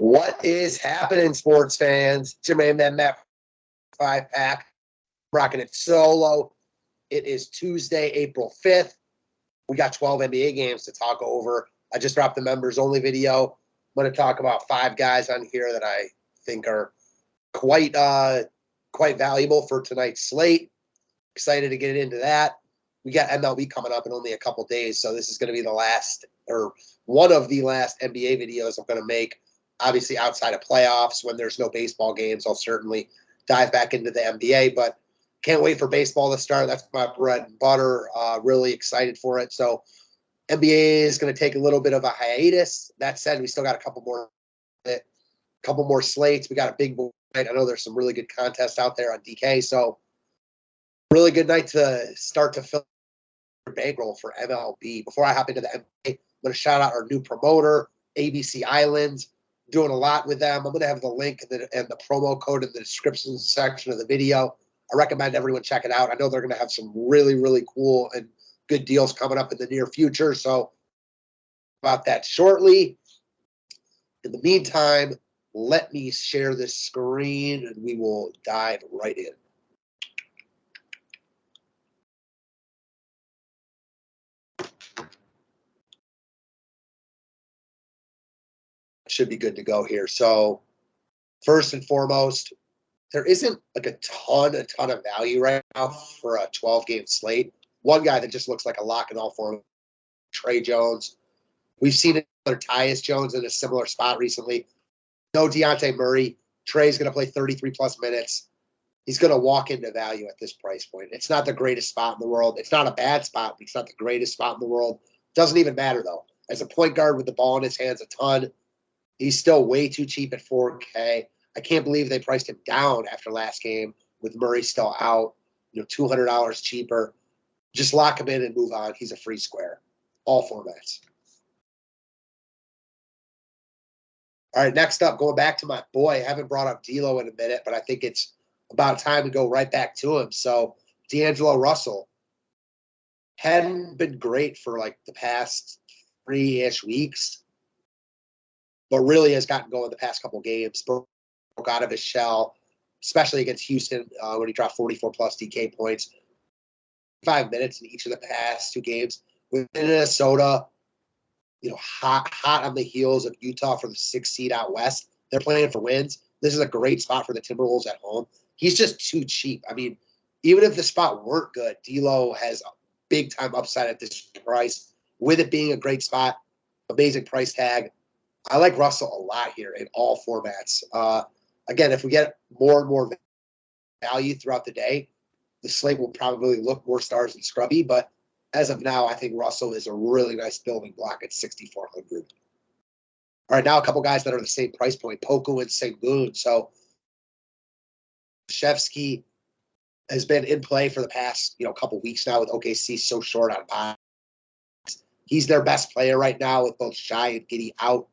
What is happening, sports fans? It's your man, Matt 5-pack, rocking it solo. It is Tuesday, April 5th. We got 12 NBA games to talk over. I just dropped the members-only video. I'm going to talk about 5 guys on here that I think are quite valuable for tonight's slate. Excited to get into that. We got MLB coming up in only a couple days, so this is going to be the last, or one of the last NBA videos I'm going to make. Obviously, outside of playoffs, when there's no baseball games, I'll certainly dive back into the NBA, but can't wait for baseball to start. That's my bread and butter. Really excited for it. So NBA is going to take a little bit of a hiatus. That said, we still got a couple more slates. We got a big night. I know there's some really good contests out there on DK. So really good night to start to fill your bankroll for MLB. Before I hop into the NBA, I'm going to shout out our new promoter, ABC Islands. Doing a lot with them. I'm going to have the link and the promo code in the description section of the video. I recommend everyone check it out. I know they're going to have some really, really cool and good deals coming up in the near future. So about that shortly. In the meantime, let me share this screen and we will dive right in. Should be good to go here. So first and foremost, there isn't like a ton of value right now for a 12-game slate. One guy that just looks like a lock in all form, Trey Jones. We've seen another Tyus Jones in a similar spot recently. No Deontay Murray. Trey's going to play 33-plus minutes. He's going to walk into value at this price point. It's not the greatest spot in the world. It's not a bad spot, but it's not the greatest spot in the world. Doesn't even matter, though. As a point guard with the ball in his hands a ton, he's still way too cheap at 4K. I can't believe they priced him down after last game with Murray still out, $200 cheaper. Just lock him in and move on. He's a free square. All formats. All right, next up, going back to my boy. I haven't brought up D'Lo in a minute, but I think it's about time to go right back to him. So D'Angelo Russell hadn't been great for like the past 3-ish weeks, but really has gotten going the past couple games. Broke out of his shell, especially against Houston when he dropped 44-plus DK points. 5 minutes in each of the past 2 games. With Minnesota, hot on the heels of Utah for the 6th seed out west. They're playing for wins. This is a great spot for the Timberwolves at home. He's just too cheap. I mean, even if the spot weren't good, D'Lo has a big-time upside at this price. With it being a great spot, amazing price tag. I like Russell a lot here in all formats. Again, if we get more and more value throughout the day, the slate will probably look more stars and scrubby, but as of now, I think Russell is a really nice building block at 6,400. All right, now a couple guys that are the same price point, Poku and Sengun. So Shevsky has been in play for the past couple weeks now with OKC so short on buys. He's their best player right now with both Shai and Giddey out.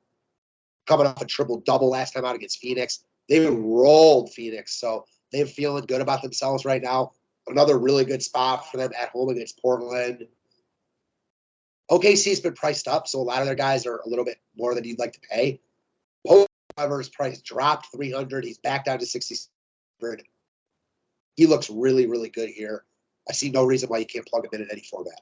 Coming off a triple-double last time out against Phoenix. They rolled Phoenix, so they're feeling good about themselves right now. Another really good spot for them at home against Portland. OKC's been priced up, so a lot of their guys are a little bit more than you'd like to pay. However, his price dropped $300. He's back down to $6,600. He looks really, really good here. I see no reason why you can't plug him in any format.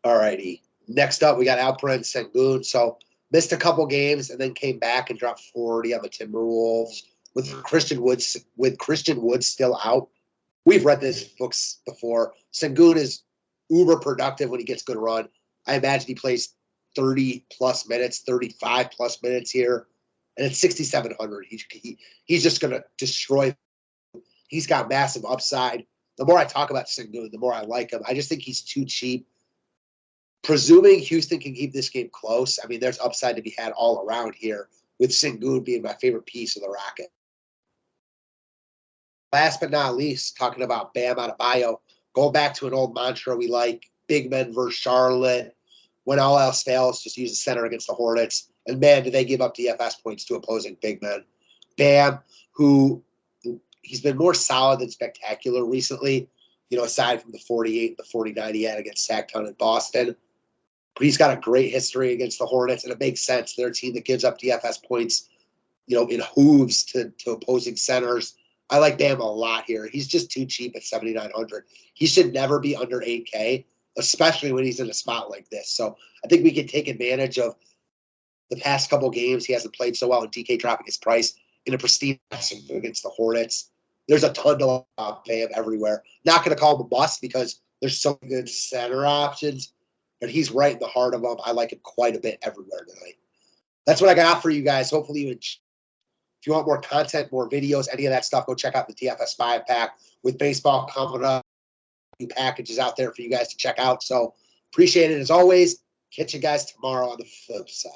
All righty. Next up, we got Alperen Sengun. So missed a couple games and then came back and dropped 40 on the Timberwolves with Christian Woods still out. We've read this books before. Sengun is uber productive when he gets good run. I imagine he plays 30-plus minutes, 35-plus minutes here. And at 6,700, he's just going to destroy. He's got massive upside. The more I talk about Sengun, the more I like him. I just think he's too cheap. Presuming Houston can keep this game close, I mean, there's upside to be had all around here, with Sengun being my favorite piece of the Rocket. Last but not least, talking about Bam Adebayo, going back to an old mantra we like, big men versus Charlotte. When all else fails, just use the center against the Hornets. And, man, do they give up DFS points to opposing big men. Bam, he's been more solid than spectacular recently, aside from the 48, the 49 he had against Sacktown and Boston. He's got a great history against the Hornets, and it makes sense. They're a team that gives up DFS points, in hooves to opposing centers. I like Bam a lot here. He's just too cheap at 7,900. He should never be under 8K, especially when he's in a spot like this. So I think we can take advantage of the past couple games. He hasn't played so well, and DK dropping his price in a pristine against the Hornets. There's a ton to pay him everywhere. Not going to call him a bust because there's so good center options, but he's right in the heart of them. I like him quite a bit everywhere tonight. That's what I got for you guys. Hopefully you enjoy. If you want more content, more videos, any of that stuff, go check out the DFS 5-pack with baseball coming up. New packages out there for you guys to check out. So appreciate it as always. Catch you guys tomorrow on the flip side.